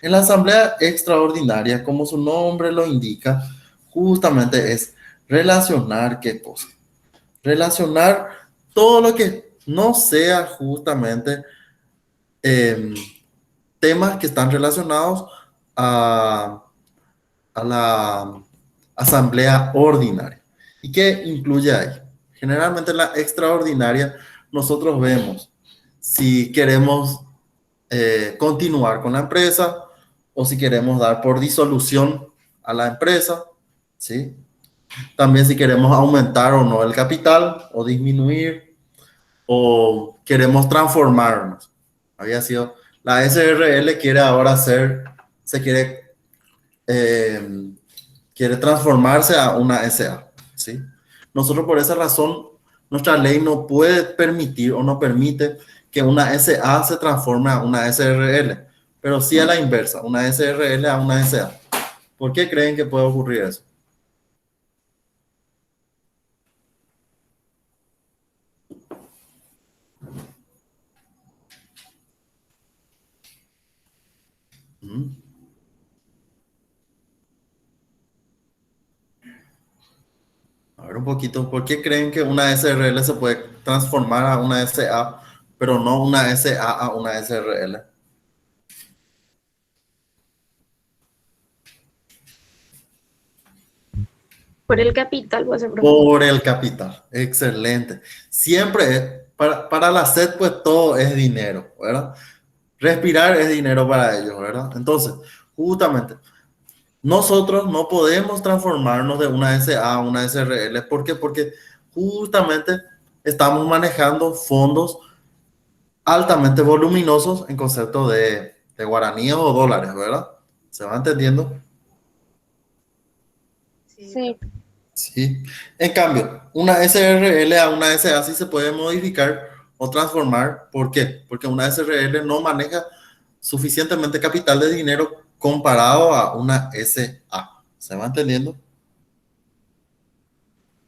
En la asamblea extraordinaria, como su nombre lo indica, justamente es relacionar qué cosa. Relacionar todo lo que no sea justamente temas que están relacionados a la asamblea ordinaria. ¿Y qué incluye ahí? Generalmente en la extraordinaria nosotros vemos si queremos continuar con la empresa o si queremos dar por disolución a la empresa, ¿sí? También si queremos aumentar o no el capital o disminuir o queremos transformarnos. Había sido, la SRL quiere ahora quiere transformarse a una SA, ¿sí? Nosotros por esa razón, nuestra ley no puede permitir o no permite que una SA se transforme a una SRL, pero sí a la inversa, una SRL a una SA. ¿Por qué creen que puede ocurrir eso? A ver un poquito, ¿por qué creen que una SRL se puede transformar a una SA, pero no una SA a una SRL? Por el capital, voy a ser profe. Por el capital, excelente. Siempre, para la SED, pues todo es dinero, ¿verdad? Respirar es dinero para ellos, ¿verdad? Entonces, justamente, nosotros no podemos transformarnos de una SA a una SRL. ¿Por qué? Porque justamente estamos manejando fondos altamente voluminosos en concepto de guaraníes o dólares, ¿verdad? ¿Se va entendiendo? Sí. Sí. En cambio, una SRL a una SA sí se puede modificar o transformar. ¿Por qué? Porque una SRL no maneja suficientemente capital de dinero comparado a una SA. ¿Se va entendiendo?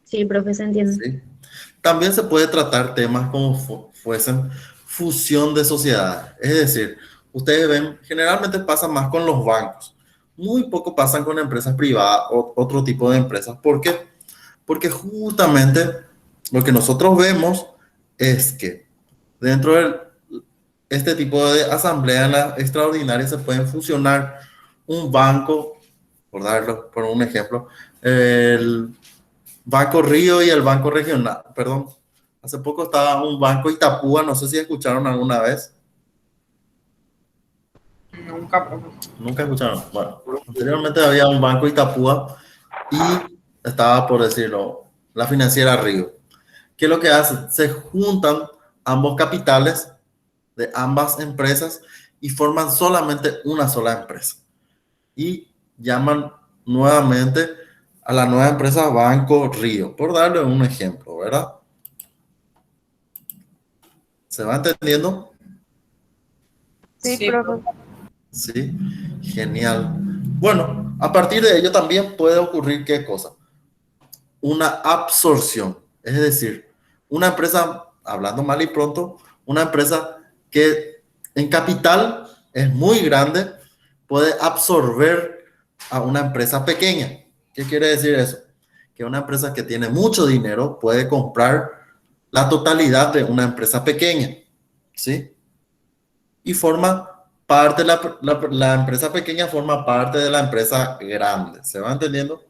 Sí, profe, se entiende. Sí. También se puede tratar temas como fuesen fusión de sociedades. Es decir, ustedes ven, generalmente pasa más con los bancos. Muy poco pasan con empresas privadas o otro tipo de empresas. ¿Por qué? Porque justamente lo que nosotros vemos es que dentro de este tipo de asamblea extraordinaria se pueden fusionar un banco, por darlo por un ejemplo, el Banco Río y el Banco Regional, perdón. Hace poco estaba un Banco Itapúa, no sé si escucharon alguna vez. Nunca, profe. Nunca escucharon. Bueno, anteriormente había un Banco Itapúa y estaba, por decirlo, la financiera Río. ¿Qué es lo que hacen? Se juntan ambos capitales de ambas empresas y forman solamente una sola empresa. Y llaman nuevamente a la nueva empresa Banco Río, por darle un ejemplo, ¿verdad? ¿Se va entendiendo? Sí, Sí, profe. Sí, genial. Bueno, a partir de ello también puede ocurrir ¿qué cosa? Una absorción, es decir, una empresa, hablando mal y pronto, una empresa que en capital es muy grande, puede absorber a una empresa pequeña. ¿Qué quiere decir eso? Que una empresa que tiene mucho dinero puede comprar la totalidad de una empresa pequeña, ¿sí? y forma parte, la empresa pequeña forma parte de la empresa grande. ¿Se va entendiendo?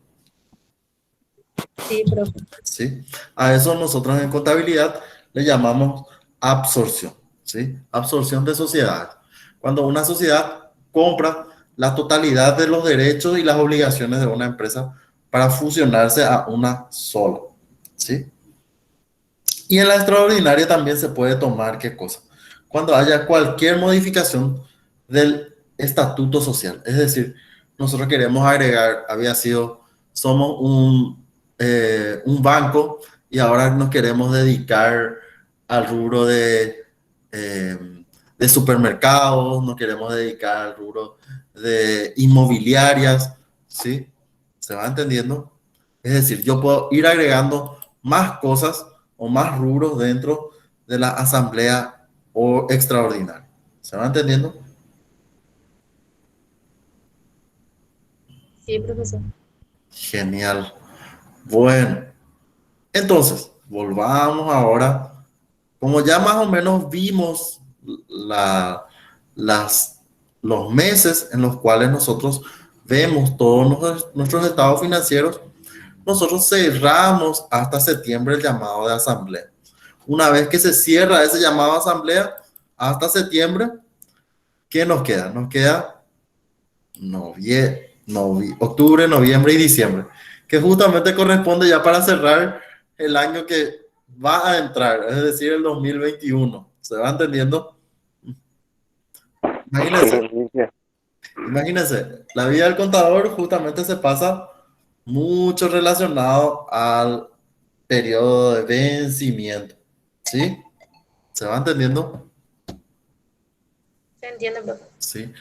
Sí, profe. ¿Sí? A eso nosotros en contabilidad le llamamos absorción, ¿sí? Absorción de sociedades. Cuando una sociedad compra la totalidad de los derechos y las obligaciones de una empresa para fusionarse a una sola, ¿sí? Y en la extraordinaria también se puede tomar, ¿qué cosa? Cuando haya cualquier modificación del estatuto social. Es decir, nosotros queremos agregar, somos un banco y ahora nos queremos dedicar al rubro eh, de supermercados, nos queremos dedicar al rubro de inmobiliarias, ¿sí? ¿Se va entendiendo? Es decir, yo puedo ir agregando más cosas o más rubros dentro de la asamblea o extraordinaria. ¿Se va entendiendo? Sí, profesor. Genial. Bueno, entonces, volvamos ahora. Como ya más o menos vimos las, los meses en los cuales nosotros vemos todos nuestros estados financieros, nosotros cerramos hasta septiembre el llamado de asamblea. Una vez que se cierra ese llamado a asamblea, hasta septiembre, ¿qué nos queda? Nos queda octubre, noviembre y diciembre, que justamente corresponde ya para cerrar el año que va a entrar, es decir, el 2021. ¿Se va entendiendo? Imagínense, la vida del contador justamente se pasa mucho relacionado al periodo de vencimiento. ¿Sí? ¿Se va entendiendo? Se entiende, profe. Sí.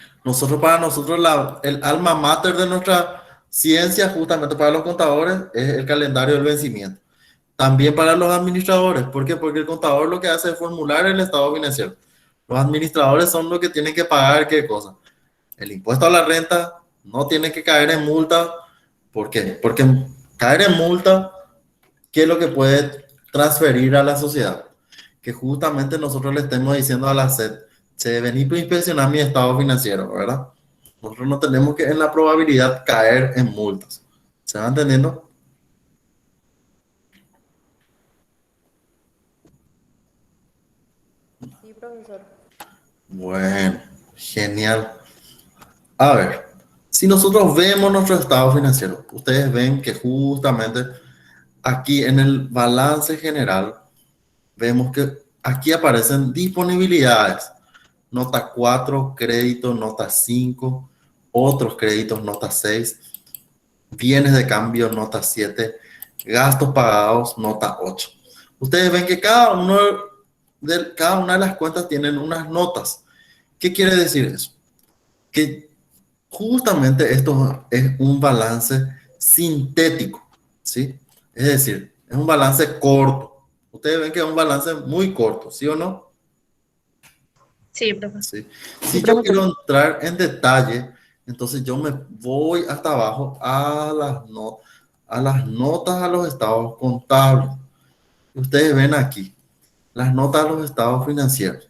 Para nosotros, el alma mater de nuestra ciencia, justamente para los contadores, es el calendario del vencimiento. También para los administradores. ¿Por qué? Porque el contador lo que hace es formular el estado financiero. Los administradores son los que tienen que pagar qué cosa. El impuesto a la renta no tiene que caer en multa. ¿Por qué? Porque caer en multa, ¿qué es lo que puede transferir a la sociedad? Que justamente nosotros le estemos diciendo a la SED, se venir a inspeccionar mi estado financiero, ¿verdad? Nosotros no tenemos que en la probabilidad caer en multas. ¿Se va entendiendo? Sí, profesor. Bueno, genial. A ver, si nosotros vemos nuestro estado financiero, ustedes ven que justamente aquí en el balance general, vemos que aquí aparecen disponibilidades. Nota 4, crédito, nota 5, otros créditos, nota 6, bienes de cambio, nota 7, gastos pagados, nota 8. Ustedes ven que cada una de las cuentas tienen unas notas. ¿Qué quiere decir eso? Que justamente esto es un balance sintético, ¿sí? Es decir, es un balance corto. Ustedes ven que es un balance muy corto, ¿sí o no? Sí, profe. ¿Sí? Si yo quiero entrar en detalle, entonces yo me voy hasta abajo a las notas a los estados contables. Ustedes ven aquí, las notas a los estados financieros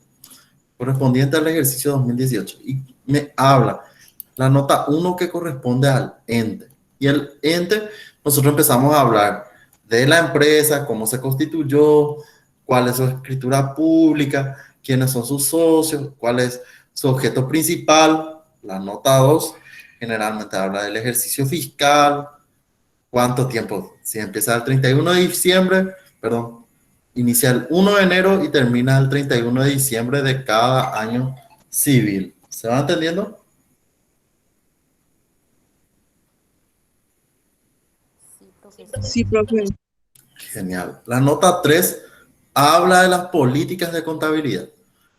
correspondientes al ejercicio 2018 y me habla la nota 1 que corresponde al ente. Y el ente, nosotros empezamos a hablar de la empresa, cómo se constituyó, cuál es su escritura pública, quiénes son sus socios, cuál es su objeto principal. La nota 2 generalmente habla del ejercicio fiscal, cuánto tiempo, si empieza el 31 de diciembre, perdón, inicia el 1 de enero y termina el 31 de diciembre de cada año civil. ¿Se va entendiendo? Sí, profe. Genial. La nota 3 habla de las políticas de contabilidad.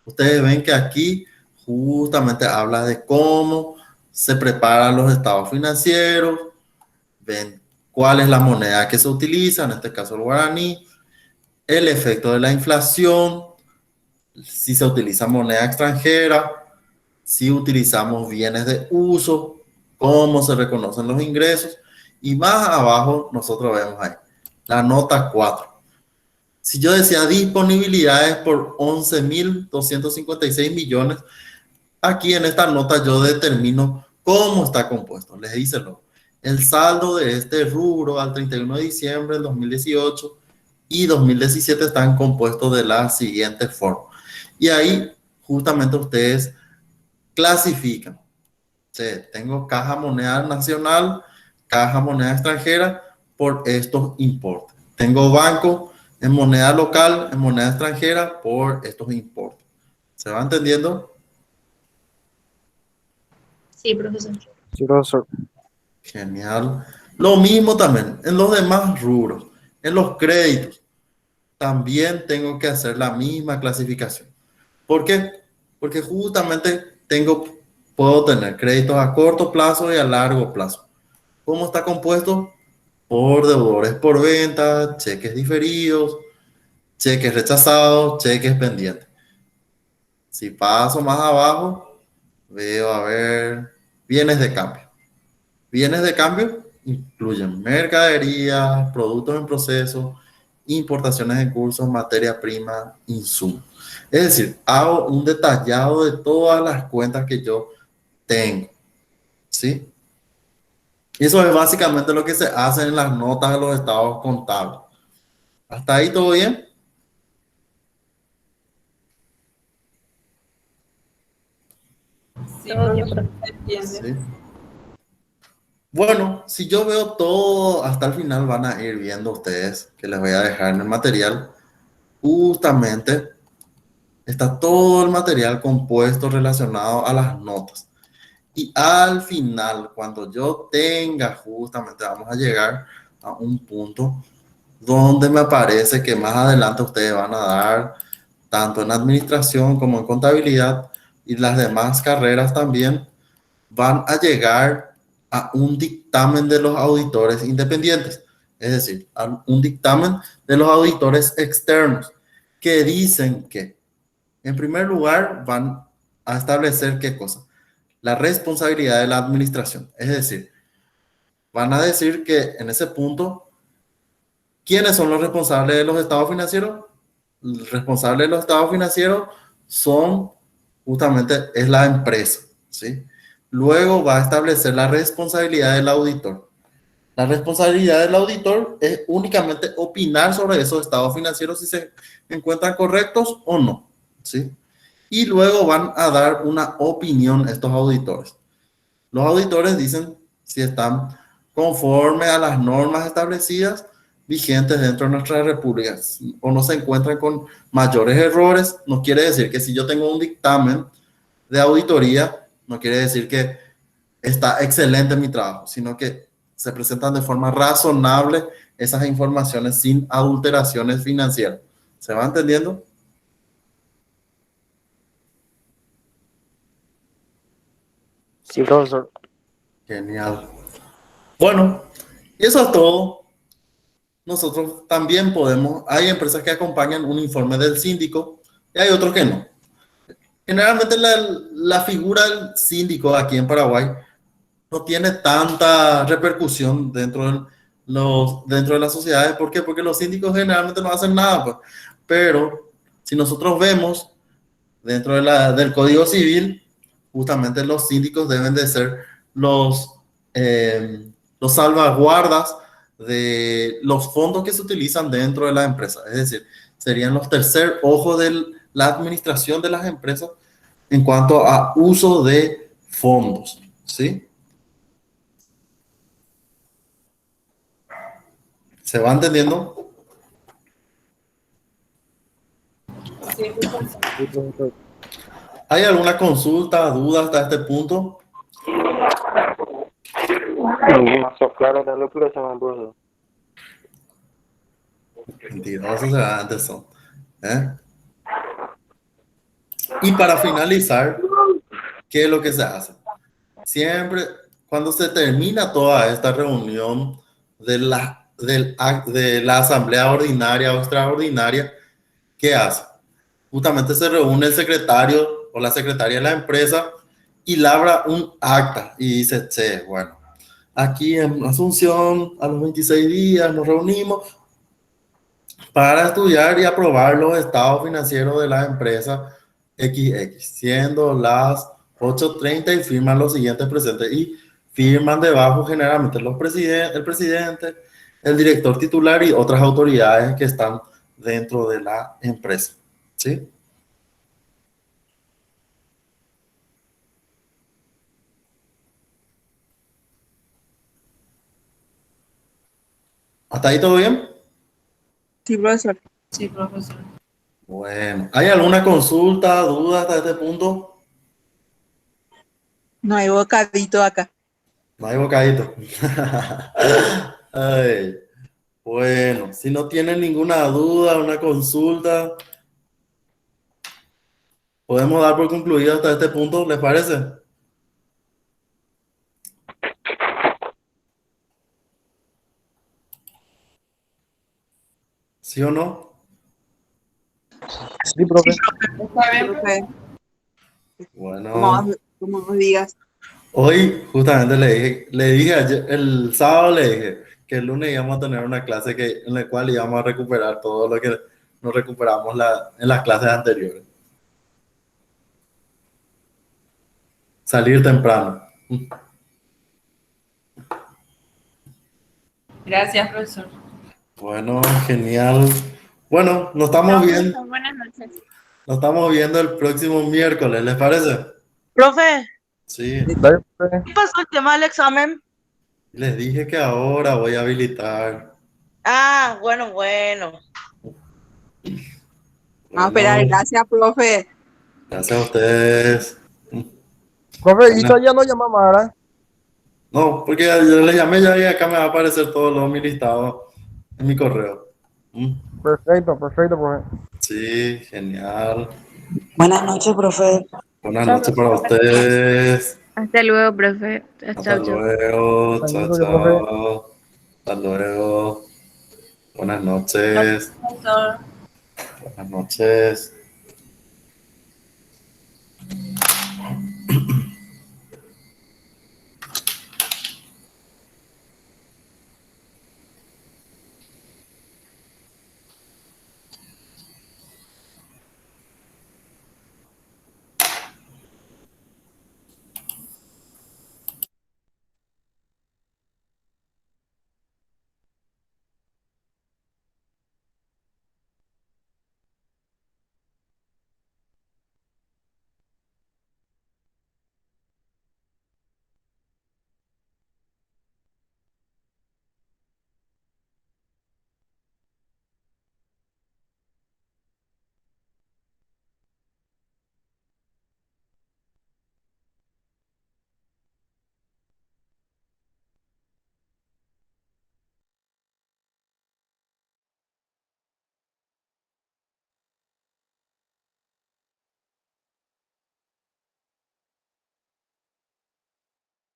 Ustedes ven que aquí justamente habla de cómo se preparan los estados financieros, ven cuál es la moneda que se utiliza, en este caso el guaraní, el efecto de la inflación, si se utiliza moneda extranjera, si utilizamos bienes de uso, cómo se reconocen los ingresos, y más abajo nosotros vemos ahí la nota 4. Si yo decía disponibilidades por 11.256 millones, Aquí en esta nota yo determino cómo está compuesto. Les dice luego, el saldo de este rubro al 31 de diciembre del 2018 y 2017 están compuestos de la siguiente forma. Y ahí justamente ustedes clasifican. Sí, tengo caja moneda nacional, caja moneda extranjera por estos importes. Tengo banco en moneda local, en moneda extranjera por estos importes. ¿Se va entendiendo? Sí, profesor. Sí, profesor. Genial. Lo mismo también en los demás rubros, en los créditos. También tengo que hacer la misma clasificación. ¿Por qué? Porque justamente puedo tener créditos a corto plazo y a largo plazo. ¿Cómo está compuesto? Por deudores por venta, cheques diferidos, cheques rechazados, cheques pendientes. Si paso más abajo, veo a ver bienes de cambio. Bienes de cambio incluyen mercadería, productos en proceso, importaciones en curso, materia prima, insumos. Es decir, hago un detallado de todas las cuentas que yo tengo, ¿sí? Y eso es básicamente lo que se hace en las notas de los estados contables. ¿Hasta ahí todo bien? Sí, Todo bien, profesor, profe. se entiende. Sí. Bueno, si yo veo todo hasta el final, van a ir viendo ustedes que les voy a dejar en el material. Justamente está todo el material compuesto relacionado a las notas. Y al final, cuando yo tenga, justamente vamos a llegar a un punto donde me parece que más adelante ustedes van a dar, tanto en administración como en contabilidad y las demás carreras también, van a llegar a un dictamen de los auditores independientes, es decir, a un dictamen de los auditores externos que dicen que, en primer lugar, van a establecer qué cosa, la responsabilidad de la administración, es decir, van a decir que en ese punto, ¿quiénes son los responsables de los estados financieros? El responsable de los estados financieros es la empresa, ¿sí? Luego va a establecer la responsabilidad del auditor. La responsabilidad del auditor es únicamente opinar sobre esos estados financieros si se encuentran correctos o no, ¿sí? Y luego van a dar una opinión estos auditores. Los auditores dicen si están conforme a las normas establecidas vigentes dentro de nuestra república o no se encuentran con mayores errores. No quiere decir que si yo tengo un dictamen de auditoría, no quiere decir que está excelente mi trabajo, sino que se presentan de forma razonable esas informaciones sin adulteraciones financieras. ¿Se va entendiendo? Sí, profesor. Genial. Bueno, y eso es todo. Nosotros también hay empresas que acompañan un informe del síndico y hay otros que no. Generalmente la figura del síndico aquí en Paraguay no tiene tanta repercusión dentro de las sociedades. ¿Por qué? Porque los síndicos generalmente no hacen nada, pues. Pero si nosotros vemos dentro del Código Civil, justamente los síndicos deben de ser los salvaguardas de los fondos que se utilizan dentro de la empresa. Es decir, serían los tercer ojos de la administración de las empresas en cuanto a uso de fondos, ¿sí? ¿Se va entendiendo? Sí, profesor. Sí, profesor. ¿Hay alguna consulta, duda hasta este punto? Más claro de lo que le llaman, profesor. Mentirosos antes son. ¿Eh? Y para finalizar, ¿qué es lo que se hace? Siempre, cuando se termina toda esta reunión de la asamblea ordinaria o extraordinaria, ¿qué hace? Justamente se reúne el secretario o la secretaria de la empresa y labra un acta y dice, che, bueno, aquí en Asunción a los 26 días nos reunimos para estudiar y aprobar los estados financieros de la empresa XX, siendo las 8:30 y firman los siguientes presentes. Y firman debajo generalmente el presidente, el director titular y otras autoridades que están dentro de la empresa. ¿Sí? ¿Hasta ahí todo bien? Sí, profesor. Sí, profesor. Bueno, ¿hay alguna consulta, duda hasta este punto? No hay bocadito acá. No hay bocadito. Ay, bueno, si no tienen ninguna duda, una consulta, podemos dar por concluido hasta este punto, ¿les parece? ¿Sí o no? Sí, profe. Está bien, Profe, Bueno, como vos digas. hoy justamente le dije el sábado le dije que el lunes íbamos a tener una clase en la cual íbamos a recuperar todo lo que nos recuperamos en las clases anteriores. Salir temprano. gracias, profesor. Bueno, genial. Bueno, nos estamos viendo. Buenas noches. Nos estamos viendo el próximo miércoles, ¿les parece? Profe, Sí. Dale, profe. ¿qué pasó el tema del examen? Les dije que ahora voy a habilitar. Ah, bueno. Vamos a esperar. Bueno, Gracias, profe. gracias a ustedes. Profe, Isa ya no llama más, ¿verdad? No, porque yo les llamé ya y acá me va a aparecer todo mi listado en mi correo. Perfecto, profe. Sí, genial. Buenas noches, profe. Buenas noches para ustedes. Hasta luego, profe. Hasta Chao, chao. luego. Hasta Chao, luego, profe. chao. Hasta luego. Buenas noches. Profesor. Buenas noches.